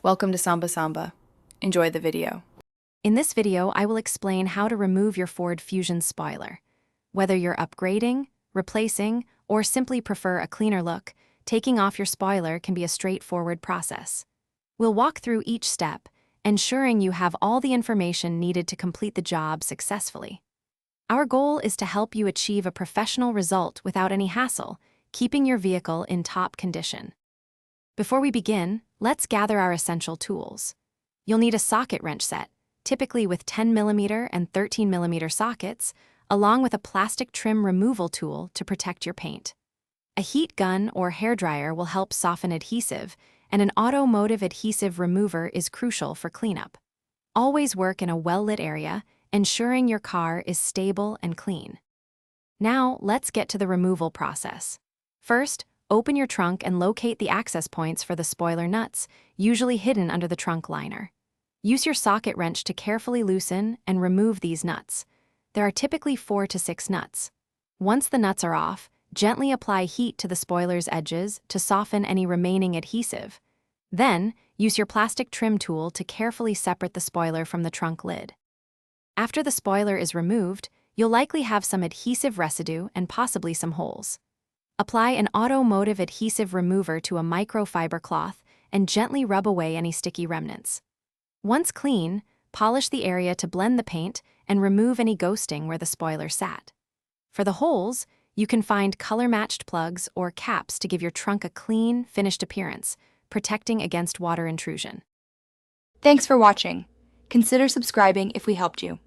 Welcome to Samba Samba. Enjoy the video. In this video, I will explain how to remove your Ford Fusion spoiler. Whether you're upgrading, replacing, or simply prefer a cleaner look, taking off your spoiler can be a straightforward process. We'll walk through each step, ensuring you have all the information needed to complete the job successfully. Our goal is to help you achieve a professional result without any hassle, keeping your vehicle in top condition. Before we begin, let's gather our essential tools. You'll need a socket wrench set, typically with 10mm and 13mm sockets, along with a plastic trim removal tool to protect your paint. A heat gun or hairdryer will help soften adhesive, and an automotive adhesive remover is crucial for cleanup. Always work in a well-lit area, ensuring your car is stable and clean. Now, let's get to the removal process. First, open your trunk and locate the access points for the spoiler nuts, usually hidden under the trunk liner. Use your socket wrench to carefully loosen and remove these nuts. There are typically 4 to 6 nuts. Once the nuts are off, gently apply heat to the spoiler's edges to soften any remaining adhesive. Then, use your plastic trim tool to carefully separate the spoiler from the trunk lid. After the spoiler is removed, you'll likely have some adhesive residue and possibly some holes. Apply an automotive adhesive remover to a microfiber cloth and gently rub away any sticky remnants. Once clean, polish the area to blend the paint and remove any ghosting where the spoiler sat. For the holes, you can find color-matched plugs or caps to give your trunk a clean, finished appearance, protecting against water intrusion. Thanks for watching. Consider subscribing if we helped you.